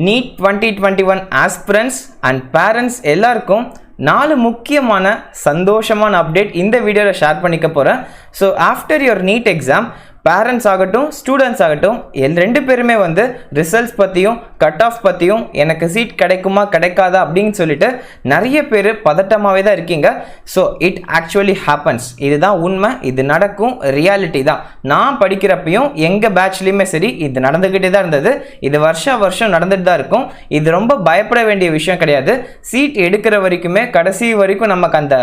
NEET 2021 aspirants and parents எல்லாருக்கும் 4 முக்கியமான சந்தோஷமான அப்டேட் இந்த வீடியோவில் ஷேர் பண்ணிக்க போகிறேன். So after your NEET exam parents ஆகட்டும் ஸ்டூடெண்ட்ஸ் ஆகட்டும் ரெண்டு பேருமே வந்து ரிசல்ட்ஸ் பற்றியும் கட் ஆஃப் பற்றியும் எனக்கு சீட் கிடைக்குமா கிடைக்காதா அப்படின்னு சொல்லிட்டு நிறைய பேர் பதட்டமாகவே தான் இருக்கீங்க. So it actually happens. இதுதான் உண்மை, இது நடக்கும், ரியாலிட்டி தான். நான் படிக்கிறப்பையும் எங்கள் பேட்ச்லேயுமே சரி இது நடந்துக்கிட்டே தான் இருந்தது. இது வருஷம் நடந்துட்டு தான் இருக்கும். இது ரொம்ப பயப்பட வேண்டிய விஷயம் கிடையாது. சீட் எடுக்கிற வரைக்குமே கடைசி வரைக்கும் நமக்கு அந்த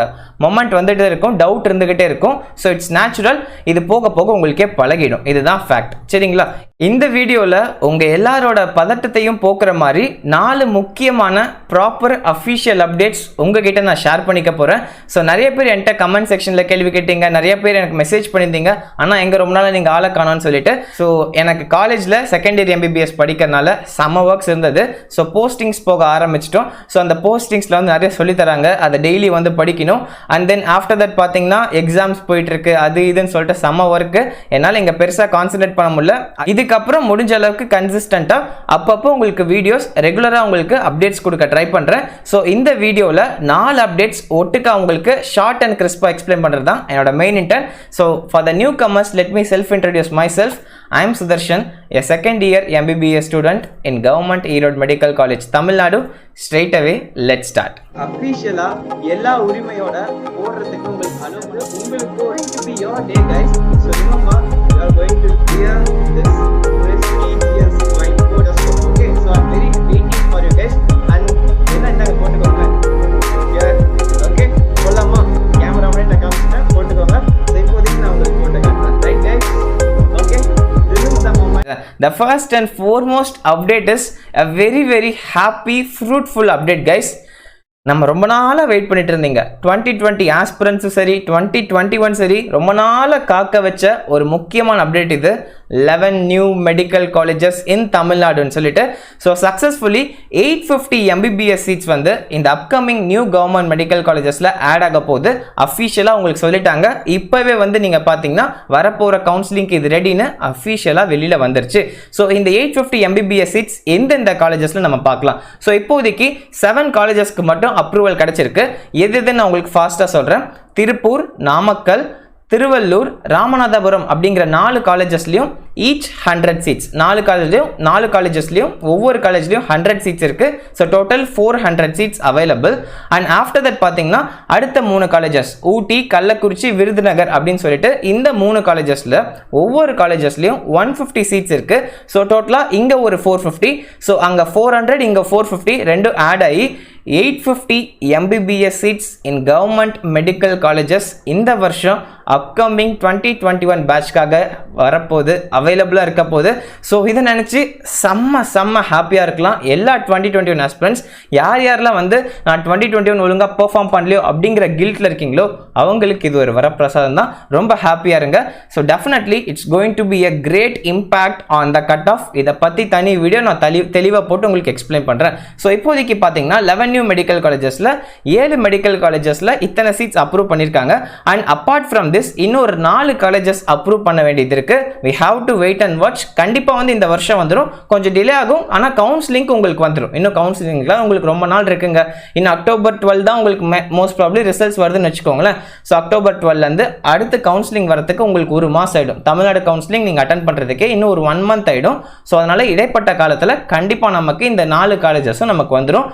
மொமெண்ட் வந்துகிட்டே இருக்கும், டவுட் இருந்துக்கிட்டே இருக்கும். So it's natural. இது போக போக உங்களுக்கே பழகிடும். இதுதான் ஃபேக்ட். சரிங்களா? இந்த வீடியோவில் உங்கள் எல்லாரோட பதட்டத்தையும் போக்குற மாதிரி 4 முக்கியமான ப்ராப்பர் அஃபிஷியல் அப்டேட்ஸ் உங்ககிட்ட நான் ஷேர் பண்ணிக்க போகிறேன். ஸோ நிறைய பேர் என்கிட்ட கமெண்ட் செக்ஷனில் கேள்வி கேட்டீங்க, நிறைய பேர் எனக்கு மெசேஜ் பண்ணியிருந்தீங்க, ஆனால் எங்கே ரொம்ப நாள் நீங்கள் ஆளை காணோன்னு சொல்லிட்டு. ஸோ எனக்கு காலேஜில் செகண்ட் இயர் MBBS படிக்கிறனால செம்ம ஒர்க்ஸ் இருந்தது. ஸோ போஸ்டிங்ஸ் போக ஆரம்பிச்சிட்டோம். ஸோ அந்த போஸ்டிங்ஸில் வந்து நிறைய சொல்லித்தராங்க, அதை டெய்லி வந்து படிக்கணும். அண்ட் தென் ஆஃப்டர் தட் பார்த்தீங்கன்னா எக்ஸாம்ஸ் போயிட்டுருக்கு, அது இதுன்னு சொல்லிட்டு செம்ம ஒர்க்கு. என்னால் இங்கே பெருசாக கான்சன்ட்ரேட் பண்ண முடியல. இதுக்கப்புறம் முடிஞ்ச அளவுக்கு கன்சிஸ்டண்ட்டாக அப்பப்போ உங்களுக்கு வீடியோஸ் ரெகுலராக உங்களுக்கு அப்டேட்ஸ் கொடுக்க ட்ரை பண்ணுறேன். ஸோ இந்த வீடியோவில் 4 அப்டேட்ஸ் ஒட்டுக்கா உங்களுக்கு ஷார்ட் அண்ட் கிறிஸ்பாக எக்ஸ்பிளைன் பண்ணுறது தான் என்னோட main intend. So for the new commerce let me self introduce my self. I am Sudarshan, a second year MBBS student in Government Erode Medical College, Tamil Nadu. Straight away, let's start. Officially, எல்லா உரிமையோட போடுறதுக்கு உங்களுக்கு அனுப்புற உங்களுக்கு going to be your day, guys. So remember, you are going to hear this prestigious mind code as well. Okay, so I'm very waiting for you guys. And என்ன போட்டுக்கோங்க. Here, okay, சொல்லலாமா? Camera முன்னாடி காமிச்சேன், போட்டுக்கோங்க. So இப்போதைக்கு நான் உங்களுக்கு போட்டு காட்டுறேன். Right guys? Okay. The first and foremost update is a very happy fruitful update, guys. நம்ம ரொம்ப நாளாக வெயிட் பண்ணிட்டு இருந்தீங்க. 2020 ஆஸ்பிரன்ஸும் சரி 2021 சரி ரொம்ப நாளாக காக்க வச்ச ஒரு முக்கியமான அப்டேட் இது. 11 நியூ மெடிக்கல் காலேஜஸ் இன் தமிழ்நாடுன்னு சொல்லிட்டு. ஸோ சக்ஸஸ்ஃபுல்லி 850 MBBS சீட்ஸ் வந்து இந்த அப்கமிங் நியூ கவர்மெண்ட் மெடிக்கல் காலேஜஸில் ஆட் ஆக போகுது. அஃபிஷியலாக உங்களுக்கு சொல்லிட்டாங்க. இப்போவே வந்து நீங்கள் பார்த்தீங்கன்னா வரப்போகிற கவுன்சிலிங்க்கு இது ரெடின்னு அஃபிஷியலாக வெளியில் வந்துருச்சு. ஸோ இந்த 850 MBBS சீட்ஸ் எந்தெந்த காலேஜஸில் நம்ம பார்க்கலாம். ஸோ இப்போதைக்கு 7 காலேஜஸ்க்கு மட்டும் அப்ரூவல் கிடைச்சிருக்கு. எதுன்னு நான் உங்களுக்கு ஃபாஸ்ட்டாக சொல்கிறேன். திருப்பூர், நாமக்கல், திருவள்ளூர், ராமநாதபுரம் அப்படிங்கிற 4 காலேஜஸ்லையும் ஈச் 100 சீட்ஸ். 4 காலேஜஸ்லையும் ஒவ்வொரு காலேஜ்லையும் 100 சீட்ஸ் இருக்கு. So total 400 seeds available. And after that பார்த்தீங்கன்னா அடுத்த 3 காலேஜஸ் ஊட்டி, கள்ளக்குறிச்சி, விருதுநகர் அப்படின்னு சொல்லிட்டு இந்த 3 காலேஜஸில் ஒவ்வொரு காலேஜஸ்லையும் 150 சீட்ஸ் இருக்கு. ஸோ டோட்டலாக இங்கே ஒரு 450, ஸோ அங்கே 400, இங்கே 450 ரெண்டும் ஆட் ஆகி 850 MBBS seats in government medical colleges இந்த வருஷம் அப்கமிங் 2021 பேட்ச்காக வரப்போகுது, அவைலபிளாக இருக்க போகுது. ஸோ இதை நினச்சி செம்ம ஹாப்பியாக இருக்கலாம் எல்லா 2021 ஆஸ்பிரண்ட்ஸ். யாரெல்லாம் வந்து நான் 2021 ஒழுங்காக பெர்ஃபார்ம் பண்ணலையோ அப்படிங்கிற கில்ட்டில் இருக்கீங்களோ அவங்களுக்கு இது ஒரு வரப்பிரசாதம் தான். ரொம்ப ஹாப்பியாக இருங்க. So definitely it's going to be a great impact on the cut off. இதை பற்றி தனி வீடியோ நான் தெளிவாக போட்டு உங்களுக்கு எக்ஸ்பிளைன் பண்ணுறேன். ஸோ இப்போதைக்கு பார்த்தீங்கன்னா 11 நியூ மெடிக்கல் காலேஜஸில் 7 மெடிக்கல் காலேஜஸில் இத்தனை சீட்ஸ் அப்ரூவ் பண்ணியிருக்காங்க. அண்ட் அப்பார்ட் ஃப்ரம் திஸ் இன்னொரு 4 காலேஜஸ் அப்ரூவ் பண்ண வேண்டியது இருக்கு. we have to wait and watch. கண்டிப்பாக வந்து இந்த வருஷம் வந்துடும், கொஞ்சம் டிலே ஆகும், ஆனால் கவுன்சிலிங் உங்களுக்கு வந்துடும். இன்னும் கவுன்சிலிங்லாம் உங்களுக்கு ரொம்ப நாள் இருக்குங்க. இன்னும் அக்டோபர் 12 தான் உங்களுக்கு மோஸ்ட் ப்ராபப்லி ரிசல்ட்ஸ் வருதுன்னு வச்சுக்கோங்களேன். ஸோ அக்டோபர் 12லேருந்து அடுத்து கவுன்சிலிங் வரதுக்கு உங்களுக்கு ஒரு மாதம் ஆகிடும். தமிழ்நாடு கவுன்சிலிங் நீங்கள் அட்டன் பண்ணுறதுக்கே இன்னும் ஒரு 1 month ஆகிடும். ஸோ அதனால் இடைப்பட்ட காலத்தில் கண்டிப்பாக நமக்கு இந்த 4 காலேஜஸும் நமக்கு வந்துடும்.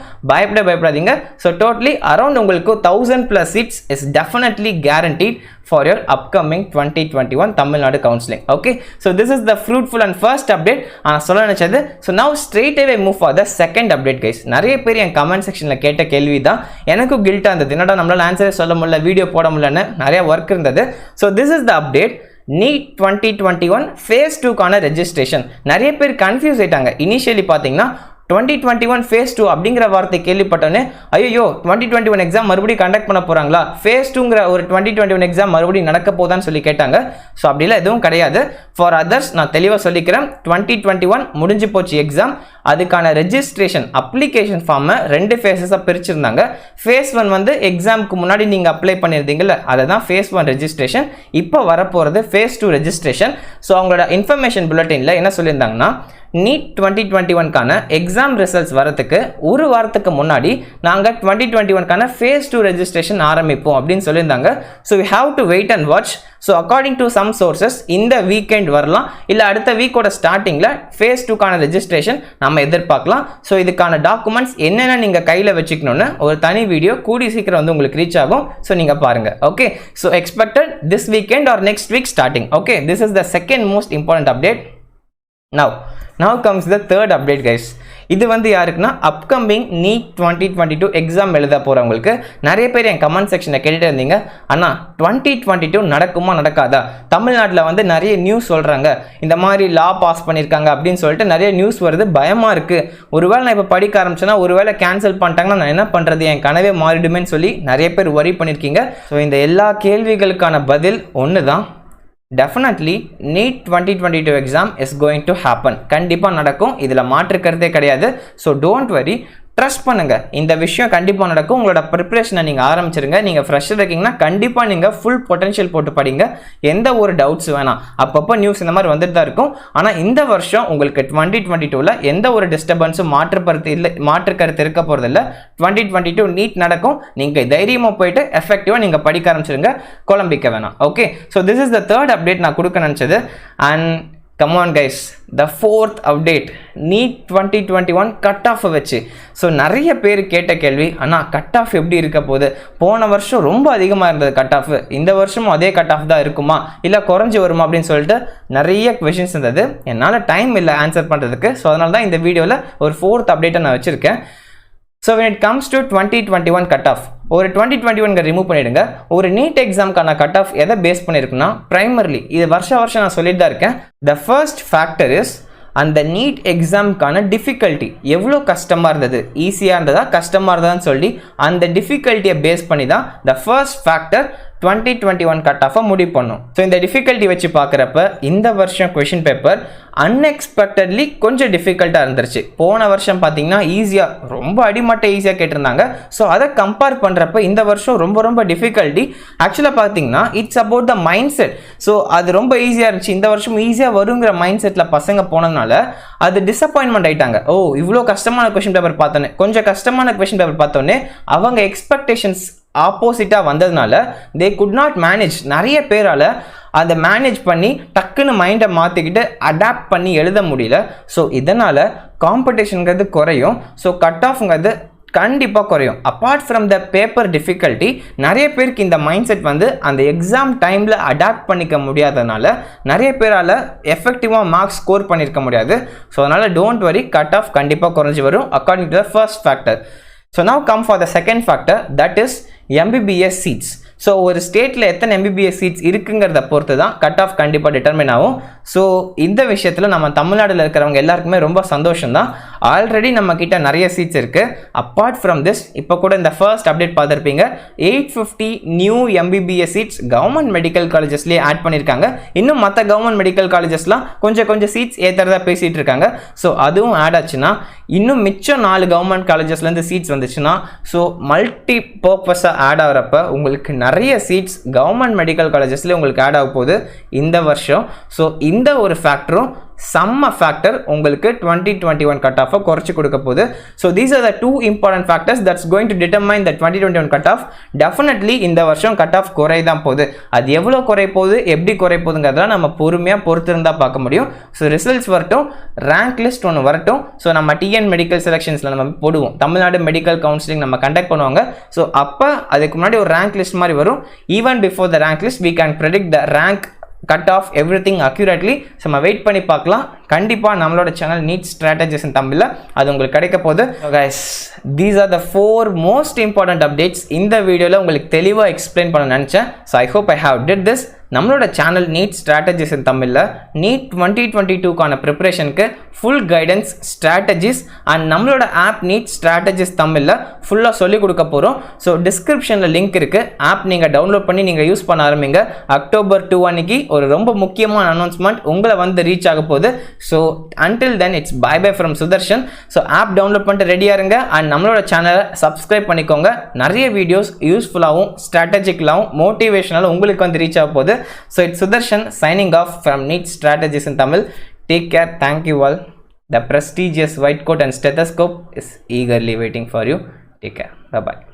பயப்படாதீங்க. ஸோ டோட்டலி அரௌண்ட் உங்களுக்கு 1000+ seats is definitely guaranteed for your upcoming 2021 Tamil Nadu counseling. Okay, so this is the fruitful and first update நான் சொல்ல நினைச்சது. So now straight away move for the second update, guys. நிறைய பேர் என் comment செக்ஷன்ல கேட்ட கேள்வி தான் எனக்கும் கில்ட்டா இருந்தது. என்னடா நம்மளால ஆன்சரே சொல்ல முடியல, வீடியோ போட முடியலன்னு நிறைய ஒர்க் இருந்தது. So this is the update. NEET 2021 phase 2க்கான ரெஜிஸ்ட்ரேஷன். நிறைய பேர் கன்ஃபியூஸ் ஆயிட்டாங்க. இனிஷியலி பார்த்தீங்கன்னா 2021 phase 2 அப்படிங்கிற வார்த்தை கேள்விப்பட்டோன்னே ஐயோ 2021 எக்ஸாம் மறுபடியும் கண்டக்ட் பண்ண போகிறாங்களா, phase 2ங்கிற ஒரு 2021 எக்ஸாம் மறுபடியும் நடக்க போதான்னு சொல்லி கேட்டாங்க. ஸோ அப்படிலாம் எதுவும் கிடையாது. ஃபார் அதர்ஸ் நான் தெளிவாக சொல்லிக்கிறேன். 2021 முடிஞ்சு போச்சு எக்ஸாம். அதுக்கான ரெஜிஸ்ட்ரேஷன் அப்ளிகேஷன் ஃபார்மை 2 ஃபேஸஸாக பிரிச்சிருந்தாங்க. ஃபேஸ் 1 வந்து எக்ஸாமுக்கு முன்னாடி நீங்கள் அப்ளை பண்ணியிருந்தீங்கல்ல, அதை தான் ஃபேஸ் 1 ரெஜிஸ்ட்ரேஷன். இப்போ வரப்போகிறது ஃபேஸ் 2 ரெஜிஸ்ட்ரேஷன். ஸோ அவங்களோட இன்ஃபர்மேஷன் புல்லட்டினில் என்ன சொல்லியிருந்தாங்கன்னா நீட் 2021க்கான எக்ஸாம் ரிசல்ட்ஸ் வரதுக்கு ஒரு வாரத்துக்கு முன்னாடி நாங்கள் 2021க்கான ஃபேஸ் 2 ரெஜிஸ்ட்ரேஷன் ஆரம்பிப்போம் அப்படின்னு சொல்லியிருந்தாங்க. So we have to wait and watch. So according to some sources இந்த வீக்கெண்ட் வரலாம், இல்லை அடுத்த வீக்கோட ஸ்டார்டிங்கில் ஃபேஸ் 2க்கான ரெஜிஸ்ட்ரேஷன் நம்ம எதிர்பார்க்கலாம். ஸோ இதுக்கான டாக்குமெண்ட்ஸ் என்னென்ன நீங்கள் கையில் வச்சுக்கணும்னு ஒரு தனி வீடியோ கூடி சீக்கிரம் வந்து உங்களுக்கு ரீச் ஆகும். ஸோ நீங்கள் பாருங்கள். Okay, so expected this weekend or next week starting. Okay, this is the second most important update. Now comes the third update guys. இது வந்து யாருக்குன்னா அப்கமிங் நீட் 2022 எக்ஸாம் எழுத போகிறவங்களுக்கு. நிறைய பேர் என் கமெண்ட் செக்ஷனில் கேட்டுட்டு இருந்தீங்க, அண்ணா 2022 நடக்குமா நடக்காதா, தமிழ்நாட்டில் வந்து நிறைய நியூஸ் சொல்கிறாங்க, இந்த மாதிரி லா பாஸ் பண்ணியிருக்காங்க அப்படின்னு சொல்லிட்டு நிறைய நியூஸ் வருது, பயமாக இருக்குது, ஒருவேளை நான் இப்போ படிக்க ஆரம்பிச்சேன்னா ஒருவேளை கேன்சல் பண்ணிட்டாங்கன்னா நான் என்ன பண்ணுறது, என் கனவே மாறிடுமேன்னு சொல்லி நிறைய பேர் வரி பண்ணியிருக்கீங்க. ஸோ இந்த எல்லா கேள்விகளுக்கான பதில் ஒன்று தான். Definitely need 2022 exam is going to happen. கண்டிப்பாக நடக்கும், இதில் மாற்றுக்கிறதே கிடையாது. ஸோ டோன்ட் வரி, ட்ரஸ்ட் பண்ணுங்கள், இந்த விஷயம் கண்டிப்பாக நடக்கும். உங்களோட ப்ரிப்ரேஷனை நீங்கள் ஆரம்பிச்சிருங்க. நீங்கள் ஃப்ரெஷ்ஷாக இருக்கீங்கன்னா கண்டிப்பாக நீங்கள் ஃபுல் பொட்டன்ஷியல் போட்டு படிங்க. எந்த ஒரு டவுட்ஸ் வேணாம், அப்பப்போ நியூஸ் இந்த மாதிரி வந்துட்டு தான் இருக்கும். ஆனால் இந்த வருஷம் உங்களுக்கு 2022ல் எந்த ஒரு டிஸ்டர்பன்ஸும் மாற்று கருத்து இருக்க போகிறதில்ல. 2022 நீட் நடக்கும். நீங்கள் தைரியமாக போயிட்டு எஃபெக்டிவாக நீங்கள் படிக்க ஆரம்பிச்சிருங்க, குழம்பிக்க வேணாம். Okay, so this is the third update நான் கொடுக்க நினச்சது. And come on guys, the fourth update, NEET 2021 cut off வச்சு. ஸோ நிறைய பேர் கேட்ட கேள்வி, அண்ணா கட் ஆஃப் எப்படி இருக்க போகுது, போன வருஷம் ரொம்ப அதிகமாக இருந்தது கட் ஆஃப், இந்த வருஷமும் அதே கட் ஆஃப் தான் இருக்குமா இல்லை குறைஞ்சி வருமா அப்படின்னு சொல்லிட்டு நிறைய கொஷின்ஸ் இருந்தது. என்னால் டைம் இல்லை ஆன்சர் பண்ணுறதுக்கு. ஸோ அதனால தான் இந்த வீடியோவில் ஒரு ஃபோர்த் அப்டேட்டை நான் வச்சுருக்கேன். So when it comes to 2021 cut of, ஒரு 2021 ரிமூவ் பண்ணிடுங்க. ஒரு நீட் எக்ஸாம்க்கான கட் ஆஃப் எதை பேஸ் பண்ணியிருக்குன்னா ப்ரைமர்லி, இது வருஷம் நான் சொல்லிட்டு தான் இருக்கேன். த ஃபர்ஸ்ட் ஃபேக்டர் இஸ் அந்த நீட் எக்ஸாம்க்கான டிஃபிகல்ட்டி எவ்வளோ கஷ்டமாக இருந்தது, ஈஸியாக இருந்ததா கஷ்டமாக இருந்ததான்னு சொல்லி அந்த டிஃபிகல்ட்டியை பேஸ் பண்ணி தான் த ஃபர்ஸ்ட் ஃபேக்டர் 2021 கட் ஆஃபை முடிவு பண்ணும். ஸோ இந்த டிஃபிகல்ட்டி வச்சு பார்க்குறப்ப இந்த வருஷம் கொஷின் பேப்பர் அன்எக்ஸ்பெக்டட்லி கொஞ்சம் டிஃபிகல்ட்டாக இருந்துருச்சு. போன வருஷம் பார்த்தீங்கன்னா ஈஸியாக, ரொம்ப அடிமட்டை ஈஸியாக கேட்டிருந்தாங்க. ஸோ அதை கம்பேர் பண்ணுறப்ப இந்த வருஷம் ரொம்ப டிஃபிகல்ட்டி. ஆக்சுவலாக பார்த்தீங்கன்னா it's about the mind set. So அது ரொம்ப ஈஸியாக இருந்துச்சு, இந்த வருஷம் ஈஸியாக வருங்கிற மைண்ட் செட்டில் பசங்க போனதுனால அது டிசப்பாயின்மெண்ட் ஆகிட்டாங்க. ஓ இவ்வளோ கஷ்டமான கொஷின் பேப்பர் பார்த்தோன்னே, கொஞ்சம் கஷ்டமான கொஷின் பேப்பர் பார்த்தோன்னே அவங்க எக்ஸ்பெக்டேஷன்ஸ் ஆப்போசிட்டாக வந்ததுனால தே குட் நாட் மேனேஜ். நிறைய பேரால் அதை மேனேஜ் பண்ணி டக்குன்னு மைண்டை மாற்றிக்கிட்டு அடாப்ட் பண்ணி எழுத முடியல. ஸோ இதனால் காம்படிஷனுங்கிறது குறையும். ஸோ கட் ஆஃப்ங்கிறது கண்டிப்பாக குறையும். Apart from the paper difficulty, நிறைய பேருக்கு இந்த மைண்ட் செட் வந்து அந்த எக்ஸாம் டைமில் அடாப்ட் பண்ணிக்க முடியாதனால நிறைய பேரால் எஃபெக்டிவாக மார்க்ஸ் ஸ்கோர் பண்ணியிருக்க முடியாது. ஸோ அதனால் டோன்ட் வரி, கட் ஆஃப் கண்டிப்பாக குறைஞ்சி வரும் according to the first factor. So now come for the second factor, that is MBBS seats. So ஒரு ஸ்டேட்டில் எத்தனை MBBS சீட்ஸ் இருக்குங்கிறத பொறுத்து தான் கட் ஆஃப் கண்டிப்பாக டிட்டர்மின் ஆகும். ஸோ இந்த விஷயத்தில் நம்ம தமிழ்நாட்டில் இருக்கிறவங்க எல்லாருக்குமே ரொம்ப சந்தோஷம் தான். ஆல்ரெடி நம்ம கிட்ட நிறைய சீட்ஸ் இருக்குது. அப்பார்ட் ஃப்ரம் திஸ், இப்போ கூட இந்த ஃபர்ஸ்ட் அப்டேட் பார்த்துருப்பீங்க, 850 new MBBS seats government medical காலேஜஸ்லேயே ஆட் பண்ணியிருக்காங்க. இன்னும் மற்ற கவர்மெண்ட் மெடிக்கல் காலேஜஸ்லாம் கொஞ்சம் சீட்ஸ் ஏற்றுறதா பேசிகிட்டு இருக்காங்க. ஸோ அதுவும் ஆட் ஆச்சுன்னா இன்னும் மிச்சம் 4 கவர்மெண்ட் காலேஜஸ்லேருந்து சீட்ஸ் வந்துச்சுன்னா, ஸோ மல்டி பர்பஸாக ஆட் ஆகிறப்ப உங்களுக்கு நிறைய சீட்ஸ் கவர்மெண்ட் மெடிக்கல் காலேஜஸ்ல உங்களுக்கு ஆட் ஆக போகுது இந்த வருஷம். ஸோ இந்த ஒரு ஃபேக்டரும் செம்ம ஃபேக்டர் உங்களுக்கு 2021 கட் ஆஃபை குறைச்சி கொடுக்க போகுது. So these are the 2 important factors that's going to determine the 2021 cut of. Definitely இந்த வருஷம் கட் ஆஃப் குறை தான் போகுது. அது எவ்வளோ குறை போகுது, எப்படி குறை போகுதுங்கிறதெல்லாம் நம்ம பொறுமையாக பொறுத்திருந்தால் பார்க்க முடியும். ஸோ ரிசல்ட்ஸ் வரட்டும், ரேங்க் லிஸ்ட் ஒன்று வரட்டும். ஸோ நம்ம டிஎன் மெடிக்கல் செலெக்ஷன்ஸில் நம்ம போடுவோம், தமிழ்நாடு மெடிக்கல் கவுன்சிலிங் நம்ம கண்டக்ட் பண்ணுவாங்க. ஸோ அப்போ அதுக்கு முன்னாடி ஒரு ரேங்க் லிஸ்ட் மாதிரி வரும். Even before the rank list we can predict the rank, cut off, everything accurately. So நம்ம வெயிட் பண்ணி பார்க்கலாம். கண்டிப்பாக நம்மளோட சேனல் நீட் ஸ்ட்ராட்டஜிஸ் தமிழில் அது உங்களுக்கு கிடைக்க போகுது. Guys, these are the 4 most important updates இந்த வீடியோவில் உங்களுக்கு தெளிவாக எக்ஸ்பிளைன் பண்ண நினச்சேன். So I hope I have did this. நம்மளோட சேனல் நீட் ஸ்ட்ராட்டஜிஸ் தமிழில் நீட் 2022க்கான ப்ரிப்பரேஷனுக்கு ஃபுல் கைடன்ஸ், ஸ்ட்ராட்டஜிஸ் அண்ட் நம்மளோட ஆப் நீட் ஸ்ட்ராட்டஜிஸ் தமிழில் ஃபுல்லாக சொல்லிக் கொடுக்க போகிறோம். ஸோ டிஸ்கிரிப்ஷனில் லிங்க் இருக்குது. ஆப் நீங்கள் டவுன்லோட் பண்ணி நீங்கள் யூஸ் பண்ண ஆரம்பிங்க. October 2 அன்னைக்கு ஒரு ரொம்ப முக்கியமான அனௌன்ஸ்மெண்ட் உங்களை வந்து ரீச் ஆக போகுது. So until then it's bye bye from Sudharshan. So app download பண்ணிட்டு ரெடியாக இருங்க. அண்ட் நம்மளோட சேனலை சப்ஸ்கிரைப் பண்ணிக்கோங்க. நிறைய வீடியோஸ் யூஸ்ஃபுல்லாகவும் ஸ்ட்ராட்டஜிக்கலாகவும் மோட்டிவேஷனலாகவும் உங்களுக்கு வந்து ரீச் ஆக போகுது. So it's Sudarshan signing off from NEET Strategies in Tamil. Take care. Thank you all. The prestigious white coat and stethoscope is eagerly waiting for you. Take care. Bye bye.